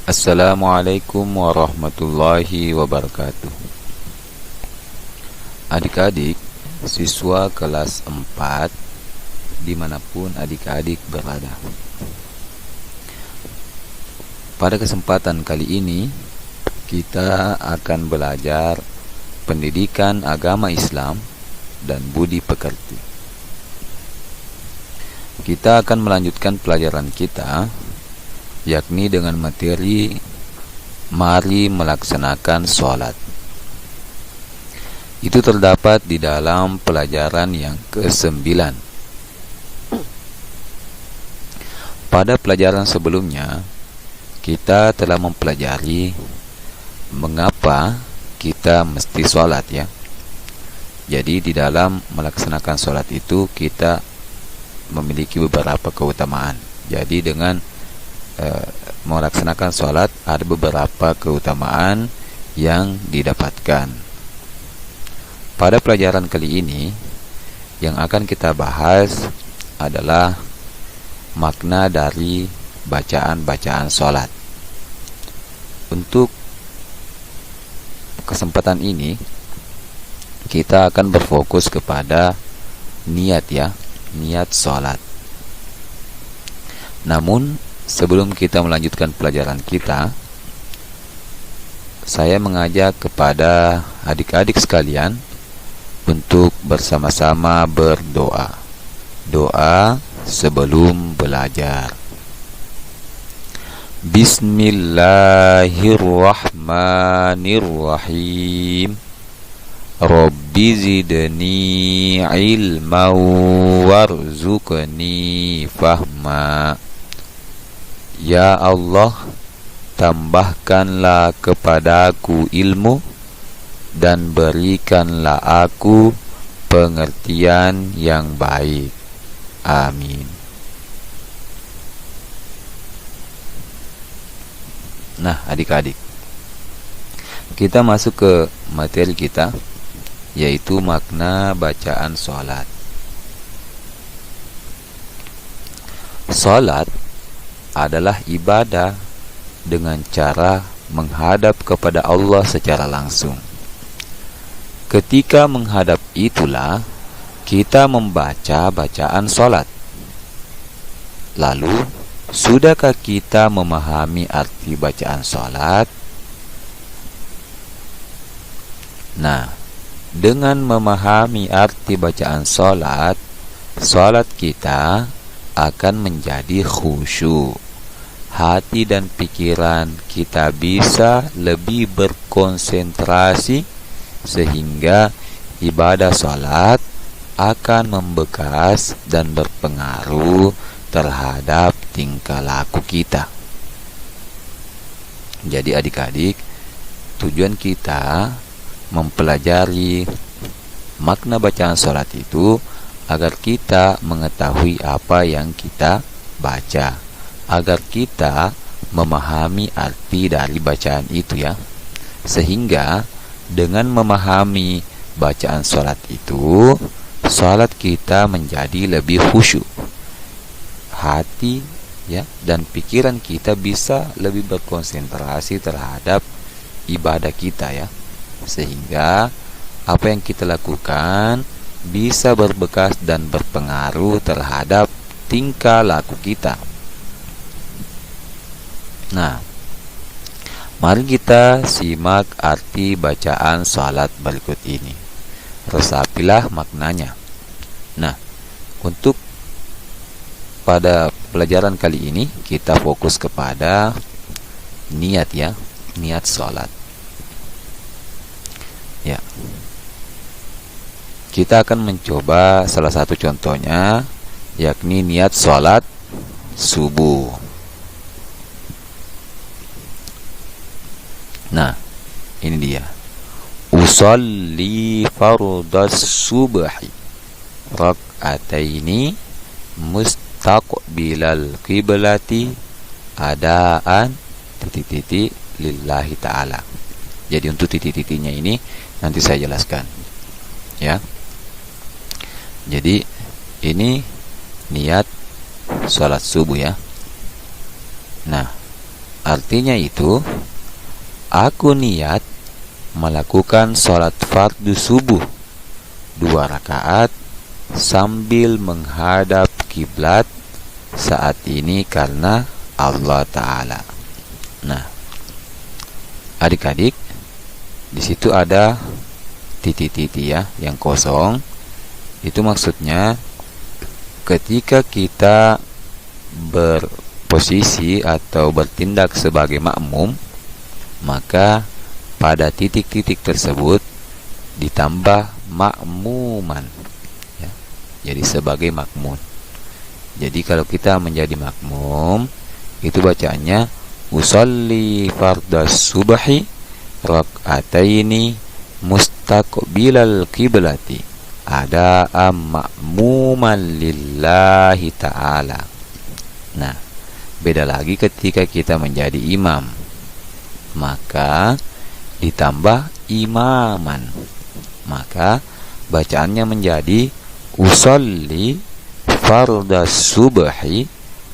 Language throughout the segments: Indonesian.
Assalamualaikum warahmatullahi wabarakatuh. Adik-adik, siswa kelas 4 dimanapun adik-adik berada. Pada kesempatan kali ini kita akan belajar pendidikan agama Islam dan budi pekerti. Kita akan melanjutkan pelajaran kita, yakni dengan materi mari melaksanakan sholat. Itu terdapat di dalam pelajaran yang ke-9. Pada pelajaran sebelumnya kita telah mempelajari mengapa kita mesti sholat, ya. Jadi di dalam melaksanakan sholat itu kita memiliki beberapa keutamaan. Jadi dengan melaksanakan sholat ada beberapa keutamaan yang didapatkan. Pada pelajaran kali ini yang akan kita bahas adalah makna dari bacaan-bacaan sholat. Untuk kesempatan ini kita akan berfokus kepada niat, ya, niat sholat. Namun sebelum kita melanjutkan pelajaran kita, saya mengajak kepada adik-adik sekalian untuk bersama-sama berdoa. Doa sebelum belajar. Bismillahirrahmanirrahim. Rabbi zidni ilma warzuqni fahma. Ya Allah, tambahkanlah kepadaku ilmu dan berikanlah aku pengertian yang baik. Amin. Nah, adik-adik, kita masuk ke materi kita, yaitu makna bacaan sholat. Sholat adalah ibadah dengan cara menghadap kepada Allah secara langsung. Ketika menghadap itulah kita membaca bacaan sholat. Lalu, sudahkah kita memahami arti bacaan sholat? Nah, dengan memahami arti bacaan sholat, sholat kita akan menjadi khusyuk. Hati dan pikiran kita bisa lebih berkonsentrasi sehingga ibadah sholat akan membekas dan berpengaruh terhadap tingkah laku kita. Jadi adik-adik, tujuan kita mempelajari makna bacaan sholat itu agar kita mengetahui apa yang kita baca, agar kita memahami arti dari bacaan itu, ya. Sehingga dengan memahami bacaan sholat itu, sholat kita menjadi lebih khusyuk. Hati, ya, dan pikiran kita bisa lebih berkonsentrasi terhadap ibadah kita, ya. Sehingga apa yang kita lakukan bisa berbekas dan berpengaruh terhadap tingkah laku kita. Nah, mari kita simak arti bacaan salat berikut ini. Resapilah maknanya. Nah, untuk pada pelajaran kali ini kita fokus kepada niat, ya, niat salat. Ya. Kita akan mencoba salah satu contohnya, yakni niat sholat subuh. Nah, ini dia. Usolli fardhas subhi rak'ataini mustaqbilal qiblati adaan titik-titik lillahi ta'ala. Jadi untuk titik-titiknya ini nanti saya jelaskan, ya. Jadi ini niat sholat subuh, ya. Nah, Artinya itu, aku niat melakukan sholat fardu subuh 2 rakaat sambil menghadap kiblat saat ini karena Allah Ta'ala. Nah, adik-adik, di situ ada titik-titik ya, yang kosong. Itu maksudnya ketika kita berposisi atau bertindak sebagai makmum, maka pada titik-titik tersebut ditambah makmuman ya. Jadi sebagai makmum. Jadi kalau kita menjadi makmum, itu bacaannya usolli fardas subhi rak'ataini mustaqbilal kiblati ada makmuman lillahi ta'ala. Nah, beda lagi ketika kita menjadi imam, maka ditambah imaman, maka bacaannya menjadi usolli fardas subhi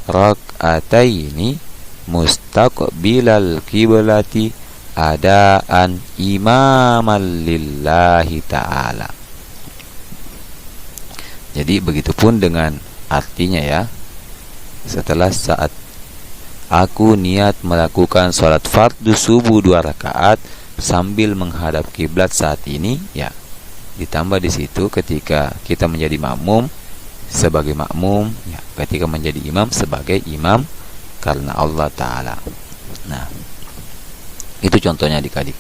rak'ataini mustaqbilal kiblati adaan imaman lillahi ta'ala. Jadi begitupun dengan artinya ya. Setelah saat aku niat melakukan sholat fardu subuh 2 rakaat sambil menghadap kiblat saat ini, ya, ditambah di situ ketika kita menjadi makmum sebagai makmum, ya, ketika menjadi imam sebagai imam karena Allah Ta'ala. Nah, itu contohnya adik-adik.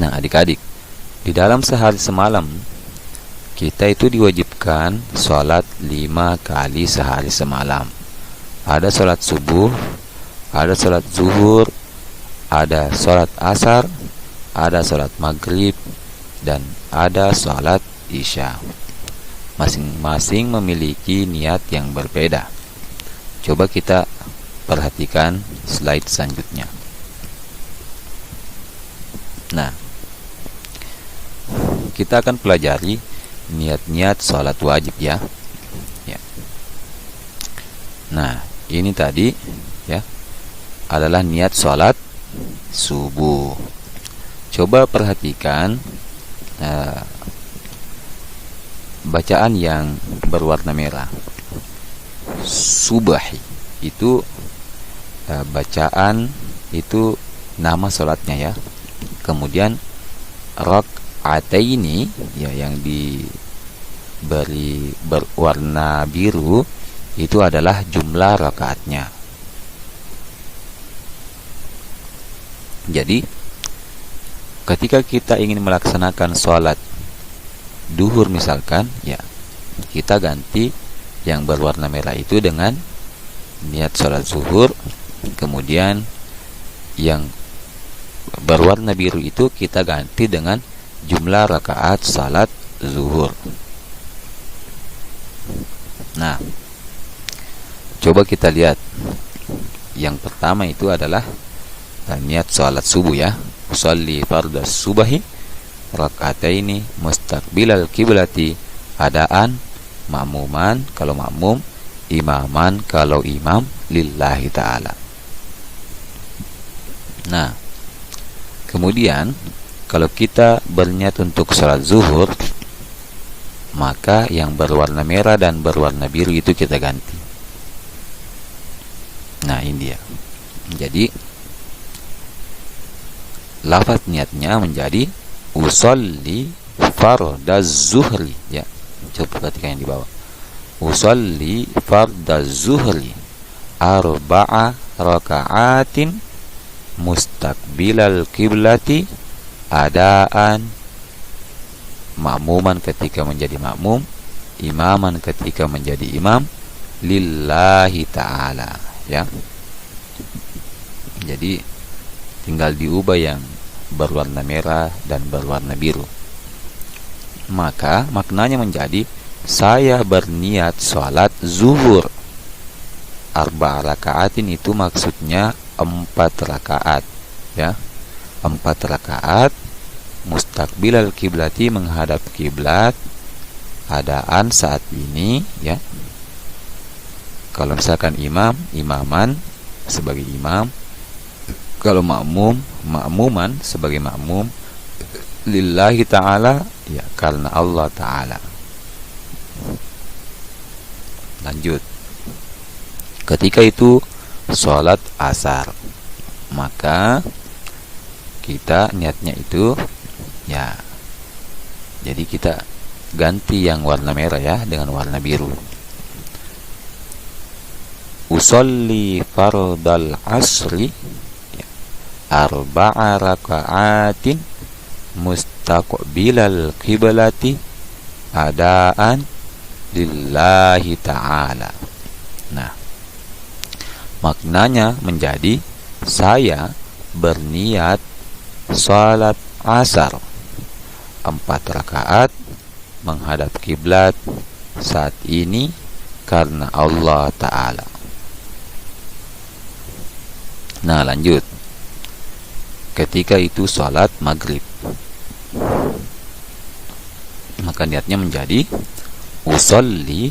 Nah, adik-adik, di dalam sehari semalam kita itu diwajibkan sholat 5 kali sehari semalam. Ada sholat subuh, ada sholat zuhur, ada sholat asar, ada sholat maghrib, dan ada sholat isya. Masing-masing memiliki niat yang berbeda. Coba kita perhatikan slide selanjutnya. Nah, kita akan pelajari niat-niat sholat wajib ya. Nah, ini tadi ya adalah niat sholat subuh. Coba perhatikan bacaan yang berwarna merah. Subahi itu bacaan itu nama sholatnya ya. Kemudian rak'ataini ya yang diberi berwarna biru itu adalah jumlah rakaatnya. Jadi ketika kita ingin melaksanakan sholat duhur misalkan, ya kita ganti yang berwarna merah itu dengan niat sholat zuhur. Kemudian yang berwarna biru itu kita ganti dengan jumlah rakaat salat zuhur. Nah, coba kita lihat. Yang pertama itu adalah niat salat subuh ya. Usolli fardas subahi rak'ataini mustaqbilal kiblati adaan makmuman kalau makmum, imaman kalau imam lillahi ta'ala. Nah, kemudian kalau kita berniat untuk sholat zuhur, maka yang berwarna merah dan berwarna biru itu kita ganti. Nah, ini dia. Jadi lafaz niatnya menjadi usolli fardaz zuhri ya. Coba perhatikan yang di bawah. Usolli fardaz zuhri arba'a raka'atin mustaqbilal kiblati adaan makmuman ketika menjadi makmum, imaman ketika menjadi imam lillahi ta'ala ya. Jadi tinggal diubah yang berwarna merah dan berwarna biru. Maka maknanya menjadi saya berniat sholat zuhur 4 rakaatin, itu maksudnya 4 rakaat ya. 4 rakaat mustaqbilal kiblati menghadap kiblat adaan saat ini ya. Kalau misalkan imam, imaman sebagai imam. Kalau makmuman sebagai makmum lillahi ta'ala, ya karena Allah ta'ala. Lanjut. Ketika itu sholat asar, maka kita niatnya itu ya, jadi kita ganti yang warna merah ya dengan warna biru. Usolli fardal asri arba'a raka'atin mustaqbilal qiblati adaan lillahi ta'ala. Nah, maknanya menjadi saya berniat salat asar 4 rakaat menghadap kiblat saat ini karena Allah Ta'ala. Nah, lanjut. Ketika itu salat maghrib, maka niatnya menjadi usolli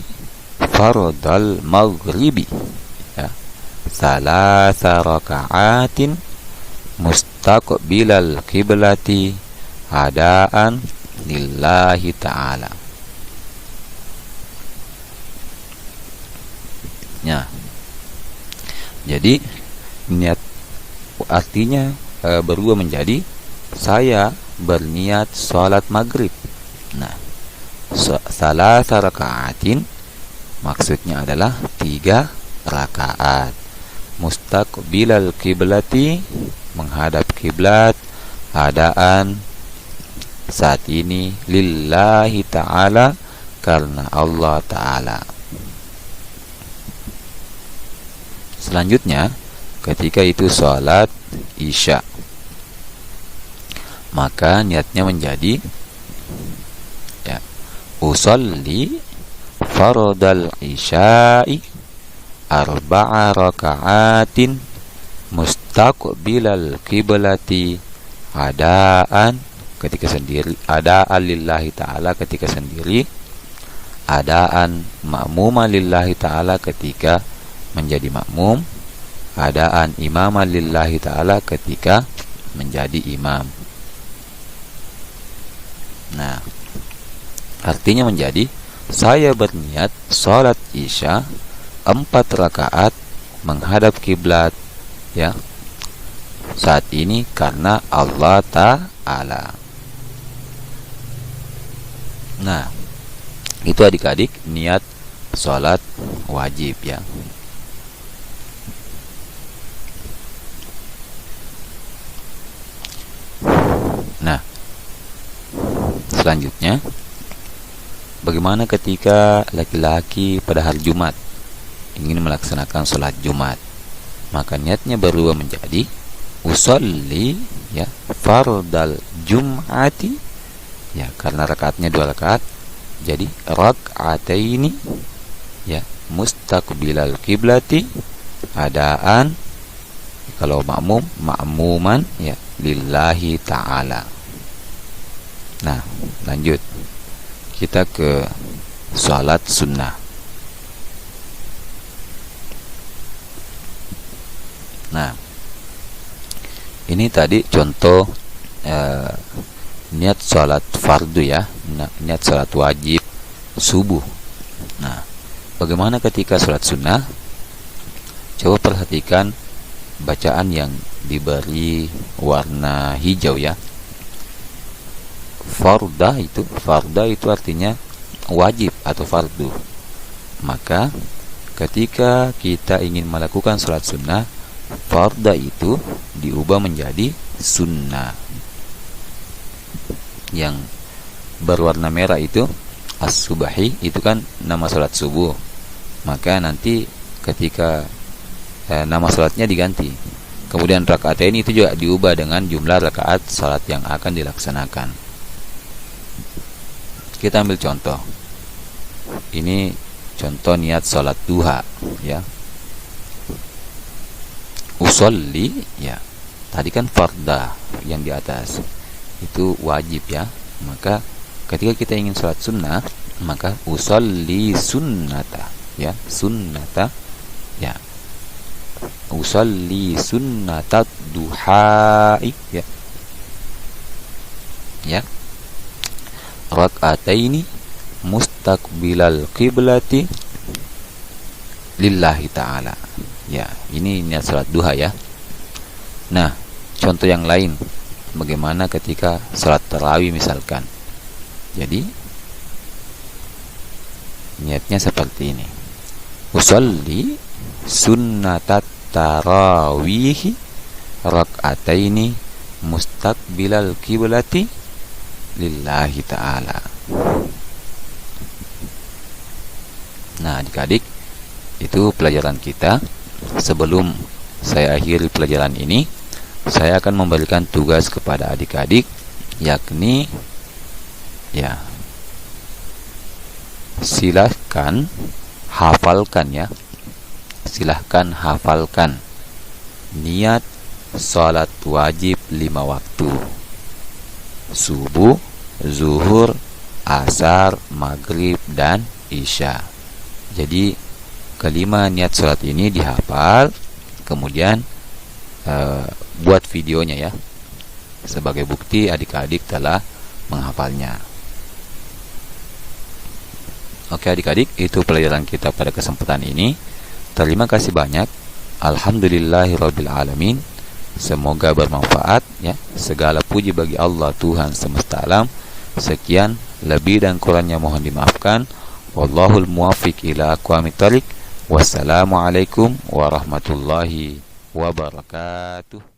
fardal maghribi ya, salasa raka'atin mustaqbilal kiblati hadaan lillahi ta'ala. Ya, jadi niat artinya berubah menjadi saya berniat sholat maghrib. Nah, salasa raka'atin maksudnya adalah 3 rakaat. Mustaqbilal kiblati menghadap kiblat, adaan saat ini lillahi ta'ala karena Allah Ta'ala. Selanjutnya ketika itu sholat isya, maka niatnya menjadi ya, usolli fardal isya'i arba'a raka'atin mustaqbilal kiblati adaan ketika sendiri, adaan lillahi ta'ala ketika sendiri, adaan ma'muma lillahi ta'ala ketika menjadi makmum, adaan imama lillahi ta'ala ketika menjadi imam. Nah, artinya menjadi saya berniat sholat isya 4 rakaat menghadap kiblat ya saat ini karena Allah Ta'ala. Nah, itu adik-adik niat sholat wajib ya. Nah, selanjutnya bagaimana ketika laki-laki pada hari Jumat ingin melaksanakan sholat Jumat, maka niatnya berubah menjadi usolli ya fardal jum'ati ya karena rakaatnya 2 rakaat jadi rak'ataini ya mustaqbilal kiblati adaan kalau makmuman ya lillahi ta'ala. Nah, lanjut kita ke salat sunnah. Nah, ini tadi contoh niat salat fardu ya, niat salat wajib subuh. Nah, bagaimana ketika salat sunnah? Coba perhatikan bacaan yang diberi warna hijau ya. Farda itu artinya wajib atau fardu. Maka ketika kita ingin melakukan salat sunnah, farda itu diubah menjadi sunnah. Yang berwarna merah itu as-subahi, itu kan nama salat subuh. Maka nanti ketika nama salatnya diganti, kemudian rakaat ini itu juga diubah dengan jumlah rakaat salat yang akan dilaksanakan. Kita ambil contoh. Ini contoh niat salat duha ya. Usolli ya. Tadi kan farda yang di atas. Itu wajib ya. Maka ketika kita ingin salat sunnah, maka usolli sunnata ya, sunnata ya. usalli sunnatat duha, ya. Ya. Rak'ataini mustaqbilal qiblati lillahi ta'ala. Ya, ini niat salat duha ya. Nah, contoh yang lain, bagaimana ketika salat tarawih misalkan. Jadi niatnya seperti ini. Usolli sunnatat tarawih rak'ataini mustaqbilal qiblati lillahi ta'ala. Nah, adik-adik, itu pelajaran kita. Sebelum saya akhiri pelajaran ini, saya akan memberikan tugas kepada adik-adik, yakni ya, silahkan hafalkan ya. Silahkan hafalkan niat salat wajib 5 waktu. Subuh, zuhur, asar, maghrib, dan isya. Jadi kelima niat salat ini dihafal, kemudian buat videonya ya, sebagai bukti adik-adik telah menghafalnya. Oke adik-adik, itu pelajaran kita pada kesempatan ini. Terima kasih banyak. Alhamdulillahirabbil alamin. Semoga bermanfaat ya. Segala puji bagi Allah Tuhan semesta alam. Sekian, lebih dan kurangnya mohon dimaafkan. Wallahul muwaffiq ila aqwamit thoriq. Wassalamualaikum warahmatullahi wabarakatuh.